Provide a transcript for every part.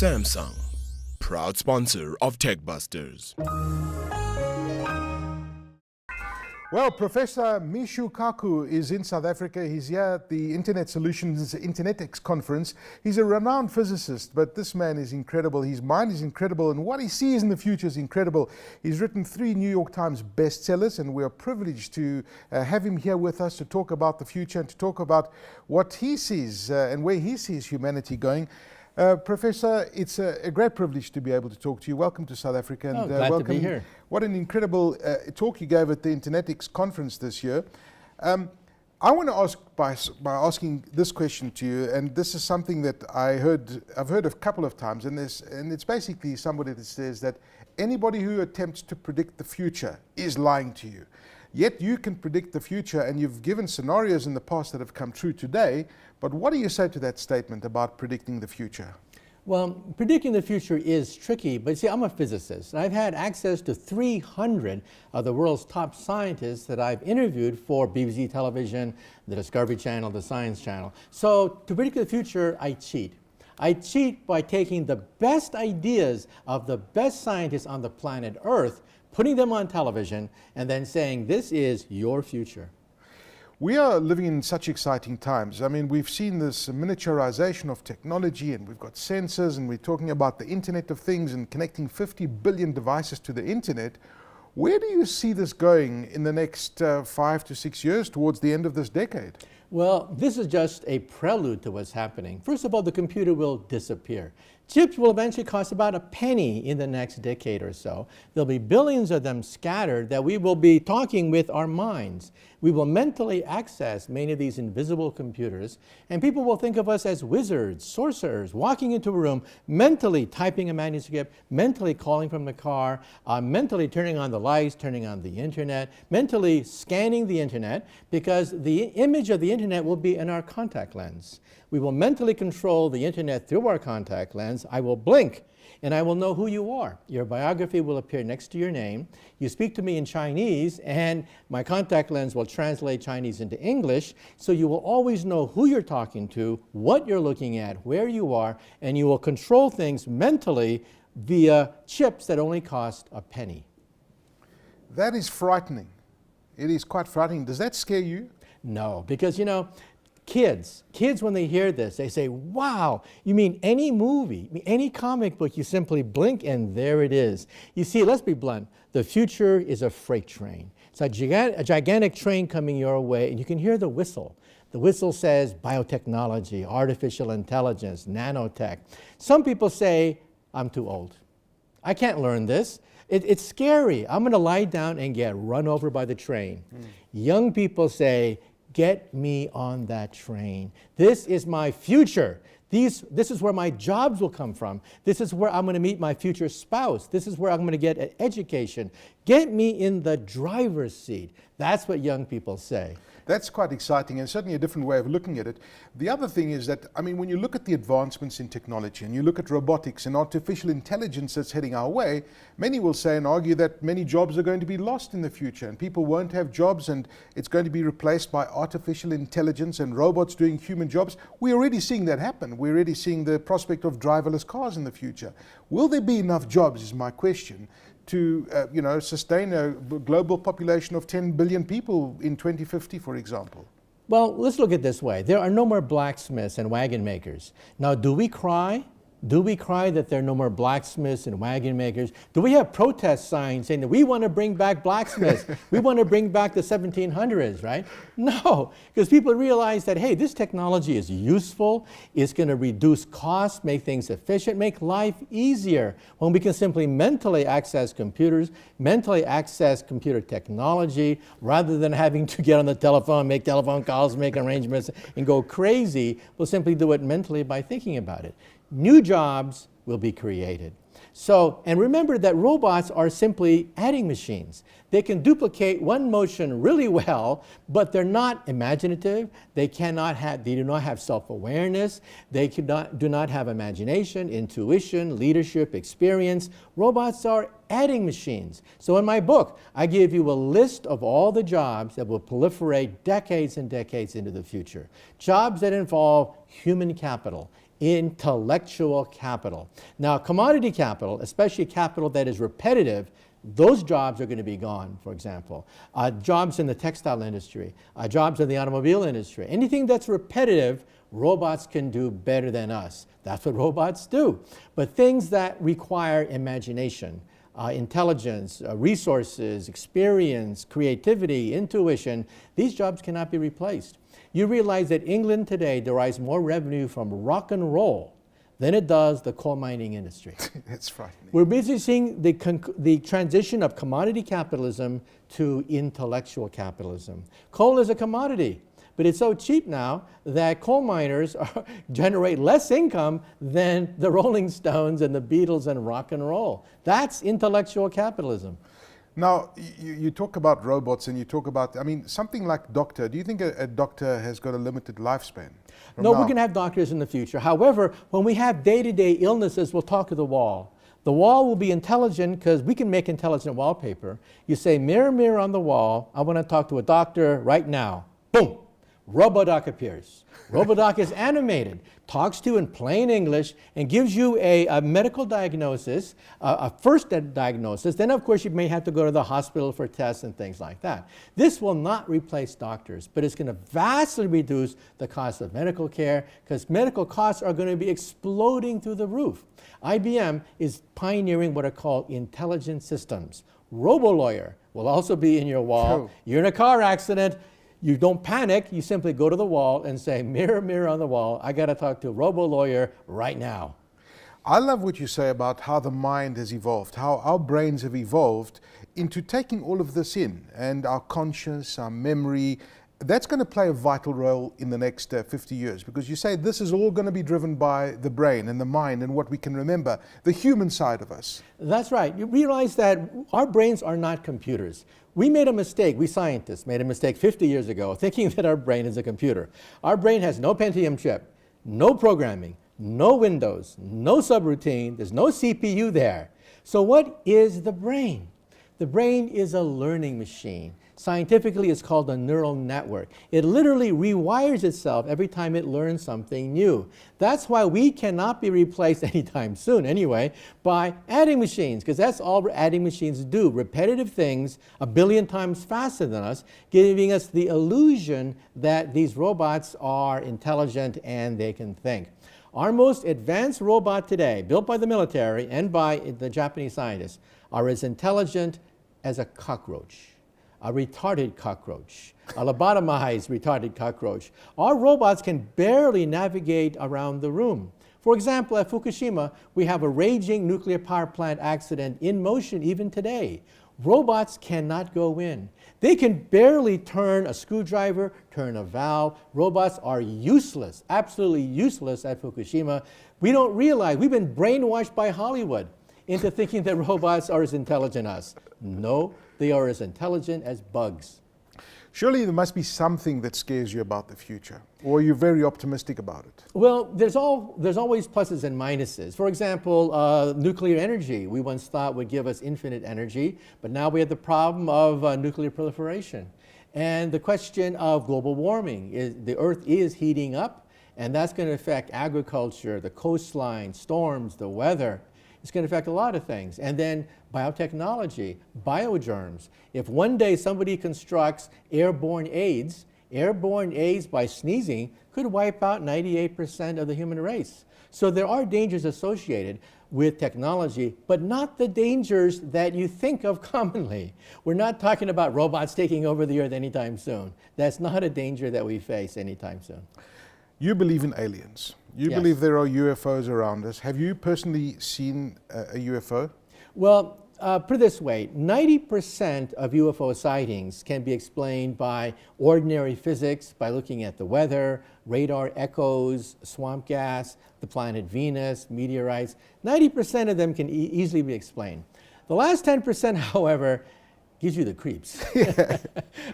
Samsung, proud sponsor of Tech Busters. Well, Professor Michio Kaku is in South Africa. He's here at the Internet Solutions Internetics Conference. He's a renowned physicist, but this man is incredible. His mind is incredible, and what he sees in the future is incredible. He's written 3 New York Times bestsellers, and we are privileged to have him here with us to talk about the future and to talk about what he sees and where he sees humanity going. Professor, it's a great privilege to be able to talk to you. Welcome to South Africa. And, glad welcome. to be here. What an incredible talk you gave at the Internetics conference this year. I want to ask by asking this question to you, and this is something that I've heard a couple of times, and it's basically somebody that says that anybody who attempts to predict the future is lying to you. Yet you can predict the future, and you've given scenarios in the past that have come true today. But what do you say to that statement about predicting the future? Well, predicting the future is tricky, but see, I'm a physicist, and I've had access to 300 of the world's top scientists that I've interviewed for BBC Television, the Discovery Channel, the Science Channel. So to predict the future, I cheat. I cheat by taking the best ideas of the best scientists on the planet Earth, putting them on television, and then saying, this is your future. We are living in such exciting times. I mean, we've seen this miniaturization of technology, and we've got sensors, and we're talking about the Internet of Things and connecting 50 billion devices to the Internet. Where do you see this going in the next 5 to 6 years towards the end of this decade? Well, this is just a prelude to what's happening. First of all, the computer will disappear. Chips will eventually cost about a penny in the next decade or so. There'll be billions of them scattered that we will be talking with our minds. We will mentally access many of these invisible computers, and people will think of us as wizards, sorcerers, walking into a room, mentally typing a manuscript, mentally calling from the car, mentally turning on the lights, turning on the internet, mentally scanning the internet, because the image of the internet will be in our contact lens. We will mentally control the internet through our contact lens. I will blink, and I will know who you are. Your biography will appear next to your name. You speak to me in Chinese, and my contact lens will translate Chinese into English, so you will always know who you're talking to, what you're looking at, where you are, and you will control things mentally via chips that only cost a penny. That is frightening. It is quite frightening. Does that scare you? No, because, you know, Kids, when they hear this, they say, wow, you mean any movie, any comic book, you simply blink and there it is. You see, let's be blunt, the future is a freight train. It's a gigantic train coming your way, and you can hear the whistle. The whistle says biotechnology, artificial intelligence, nanotech. Some people say, I'm too old. I can't learn this. It's scary. I'm going to lie down and get run over by the train. Young people say, get me on that train. This is my future. This is where my jobs will come from. This is where I'm going to meet my future spouse. This is where I'm going to get an education. Get me in the driver's seat. That's what young people say. That's quite exciting, and certainly a different way of looking at it. The other thing is that, I mean, when you look at the advancements in technology and you look at robotics and artificial intelligence that's heading our way, many will say and argue that many jobs are going to be lost in the future, and people won't have jobs, and it's going to be replaced by artificial intelligence and robots doing human jobs. We're already seeing that happen. We're already seeing the prospect of driverless cars in the future. Will there be enough jobs, is my question, to sustain a global population of 10 billion people in 2050, for example? Well, let's look at it this way. There are no more blacksmiths and wagon makers. Now, do we cry? Do we cry that there are no more blacksmiths and wagon makers? Do we have protest signs saying that we want to bring back blacksmiths? We want to bring back the 1700s, right? No, because people realize that, hey, this technology is useful. It's going to reduce costs, make things efficient, make life easier when we can simply mentally access computers, mentally access computer technology, rather than having to get on the telephone, make telephone calls, make arrangements, and go crazy. We'll simply do it mentally by thinking about it. New jobs will be created. So, and remember that robots are simply adding machines. They can duplicate one motion really well, but they're not imaginative. They do not have self-awareness. They do not have imagination, intuition, leadership, experience. Robots are adding machines. So in my book, I give you a list of all the jobs that will proliferate decades and decades into the future. Jobs that involve human capital, intellectual capital. Now, commodity capital, especially capital that is repetitive, those jobs are going to be gone, for example. Jobs in the textile industry, jobs in the automobile industry. Anything that's repetitive, robots can do better than us. That's what robots do. But things that require imagination, intelligence, resources, experience, creativity, intuition, these jobs cannot be replaced. You realize that England today derives more revenue from rock and roll than it does the coal mining industry. That's frightening. We're busy seeing the transition of commodity capitalism to intellectual capitalism. Coal is a commodity, but it's so cheap now that coal miners generate less income than the Rolling Stones and the Beatles and rock and roll. That's intellectual capitalism. Now, you talk about robots and you talk about, I mean, something like doctor. Do you think a doctor has got a limited lifespan? No, we're going to have doctors in the future. However, when we have day-to-day illnesses, we'll talk to the wall. The wall will be intelligent because we can make intelligent wallpaper. You say, mirror, mirror on the wall, I want to talk to a doctor right now. Boom! RoboDoc appears. RoboDoc is animated, talks to you in plain English, and gives you a medical diagnosis, a first diagnosis. Then, of course, you may have to go to the hospital for tests and things like that. This will not replace doctors, but it's going to vastly reduce the cost of medical care because medical costs are going to be exploding through the roof. IBM is pioneering what are called intelligent systems. RoboLawyer will also be in your wall. Oh. You're in a car accident. You don't panic, you simply go to the wall and say, mirror, mirror on the wall, I got to talk to a RoboLawyer right now. I love what you say about how the mind has evolved, how our brains have evolved into taking all of this in, and our conscience, our memory. That's going to play a vital role in the next 50 years, because you say this is all going to be driven by the brain and the mind and what we can remember, the human side of us. That's right. You realize that our brains are not computers. We made a mistake, we scientists made a mistake 50 years ago thinking that our brain is a computer. Our brain has no Pentium chip, no programming, no Windows, no subroutine, there's no CPU there. So what is the brain? The brain is a learning machine. Scientifically, it's called a neural network. It literally rewires itself every time it learns something new. That's why we cannot be replaced anytime soon, anyway, by adding machines, because that's all adding machines do, repetitive things 1 billion times faster than us, giving us the illusion that these robots are intelligent and they can think. Our most advanced robot today, built by the military and by the Japanese scientists, are as intelligent as a cockroach. A retarded cockroach, a lobotomized retarded cockroach. Our robots can barely navigate around the room. For example, at Fukushima, we have a raging nuclear power plant accident in motion even today. Robots cannot go in. They can barely turn a screwdriver, turn a valve. Robots are useless, absolutely useless at Fukushima. We don't realize, we've been brainwashed by Hollywood into thinking that robots are as intelligent as us. No, they are as intelligent as bugs. Surely there must be something that scares you about the future, or you're very optimistic about it. Well, there's always pluses and minuses. For example, nuclear energy, we once thought would give us infinite energy, but now we have the problem of nuclear proliferation. And the question of global warming, the Earth is heating up, and that's going to affect agriculture, the coastline, storms, the weather. It's going to affect a lot of things. And then biotechnology, biogerms. If one day somebody constructs airborne AIDS by sneezing could wipe out 98% of the human race. So there are dangers associated with technology, but not the dangers that you think of commonly. We're not talking about robots taking over the Earth anytime soon. That's not a danger that we face anytime soon. You believe in aliens. You Yes. believe there are UFOs around us. Have you personally seen a UFO? Well, put it this way, 90% of UFO sightings can be explained by ordinary physics, by looking at the weather, radar echoes, swamp gas, the planet Venus, meteorites. 90% of them can easily be explained. The last 10%, however, gives you the creeps.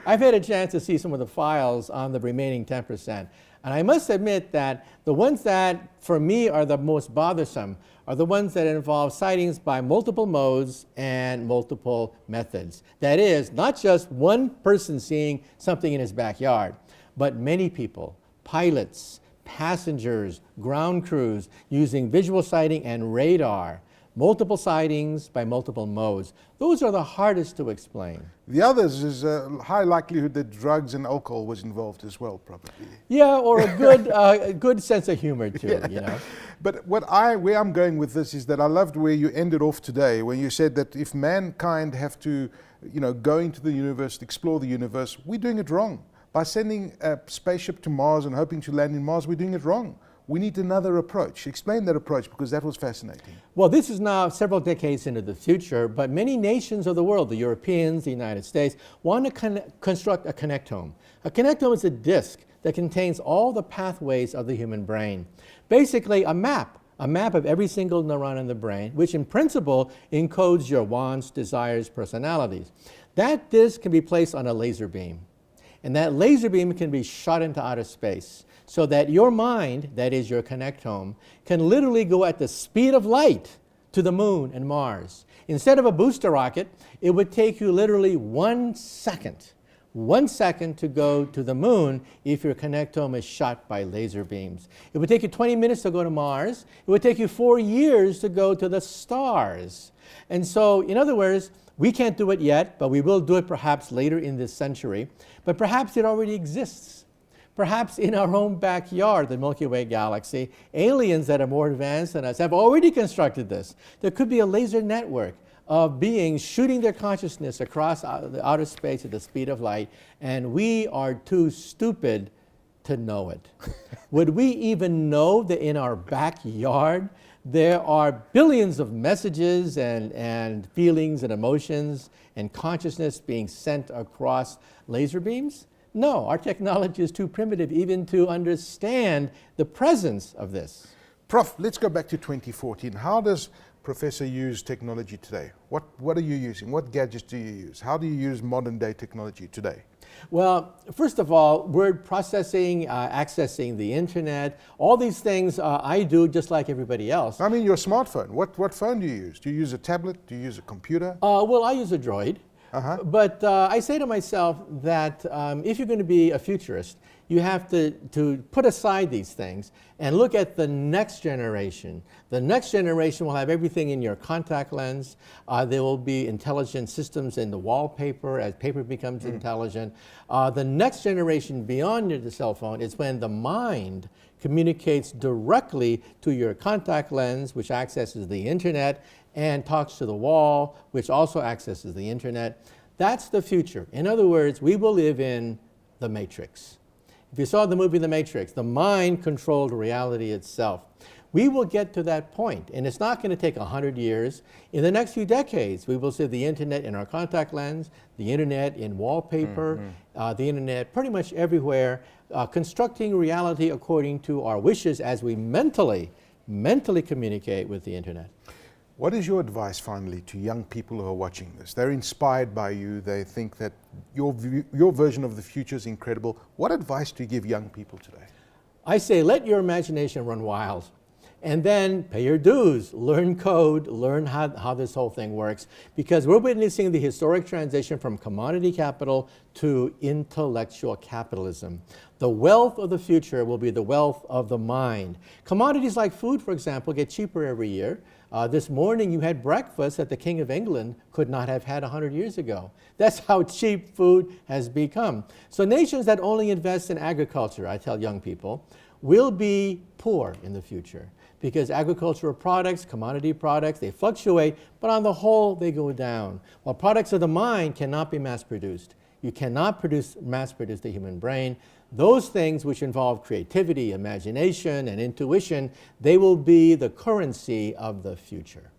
I've had a chance to see some of the files on the remaining 10%. And I must admit that the ones that, for me, are the most bothersome are the ones that involve sightings by multiple modes and multiple methods. That is, not just one person seeing something in his backyard, but many people, pilots, passengers, ground crews using visual sighting and radar. Multiple sightings by multiple modes. Those are the hardest to explain. The others is a high likelihood that drugs and alcohol was involved as well, probably. Yeah, or a good sense of humor too, you know. But where I'm going with this is that I loved where you ended off today, when you said that if mankind have to, go into the universe, explore the universe, we're doing it wrong. By sending a spaceship to Mars and hoping to land in Mars, we're doing it wrong. We need another approach. Explain that approach, because that was fascinating. Well, this is now several decades into the future, but many nations of the world, the Europeans, the United States, want to construct a connectome. A connectome is a disk that contains all the pathways of the human brain. Basically, a map of every single neuron in the brain, which in principle encodes your wants, desires, personalities. That disk can be placed on a laser beam, and that laser beam can be shot into outer space, so that your mind, that is your connectome, can literally go at the speed of light to the moon and Mars. Instead of a booster rocket, it would take you literally 1 second to go to the moon if your connectome is shot by laser beams. It would take you 20 minutes to go to Mars. It would take you 4 years to go to the stars. And so, in other words, we can't do it yet, but we will do it perhaps later in this century. But perhaps it already exists. Perhaps in our own backyard, the Milky Way galaxy, aliens that are more advanced than us have already constructed this. There could be a laser network of beings shooting their consciousness across the outer space at the speed of light, and we are too stupid to know it. Would we even know that in our backyard there are billions of messages and feelings and emotions and consciousness being sent across laser beams? No, our technology is too primitive even to understand the presence of this. Prof, let's go back to 2014. How does Professor use technology today? What are you using? What gadgets do you use? How do you use modern day technology today? Well, first of all, word processing, accessing the internet, all these things I do just like everybody else. I mean, your smartphone. What phone do you use? Do you use a tablet? Do you use a computer? Well, I use a Droid. But I say to myself that if you're going to be a futurist, you have to put aside these things and look at the next generation. The next generation will have everything in your contact lens. There will be intelligent systems in the wallpaper as paper becomes intelligent. The next generation beyond the cell phone is when the mind communicates directly to your contact lens, which accesses the internet, and talks to the wall, which also accesses the internet. That's the future. In other words, we will live in the Matrix. If you saw the movie The Matrix, the mind controlled reality itself. We will get to that point, and it's not going to take 100 years. In the next few decades, we will see the internet in our contact lens, the internet in wallpaper, the internet pretty much everywhere, constructing reality according to our wishes as we mentally communicate with the internet. What is your advice, finally, to young people who are watching this? They're inspired by you. They think that your version of the future is incredible. What advice do you give young people today? I say let your imagination run wild, and then pay your dues. Learn code, learn how this whole thing works, because we're witnessing the historic transition from commodity capital to intellectual capitalism. The wealth of the future will be the wealth of the mind. Commodities like food, for example, get cheaper every year. This morning you had breakfast that the King of England could not have had 100 years ago. That's how cheap food has become. So nations that only invest in agriculture, I tell young people, will be poor in the future, because agricultural products, commodity products, they fluctuate, but on the whole they go down. While products of the mind cannot be mass-produced. You cannot mass-produce the human brain. Those things which involve creativity, imagination, and intuition, they will be the currency of the future.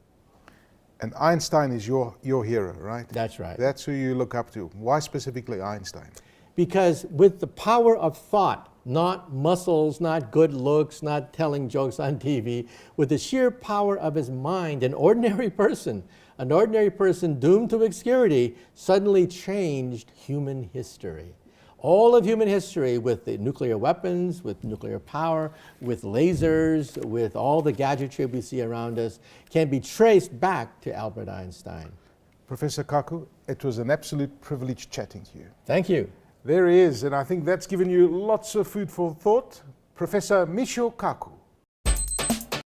And Einstein is your hero, right? That's right. That's who you look up to. Why specifically Einstein? Because with the power of thought, not muscles, not good looks, not telling jokes on TV, with the sheer power of his mind, an ordinary person doomed to obscurity, suddenly changed human history. All of human history, with the nuclear weapons, with nuclear power, with lasers, with all the gadgetry we see around us, can be traced back to Albert Einstein. Professor Kaku, it was an absolute privilege chatting to you. Thank you. There he is, and I think that's given you lots of food for thought. Professor Michio Kaku.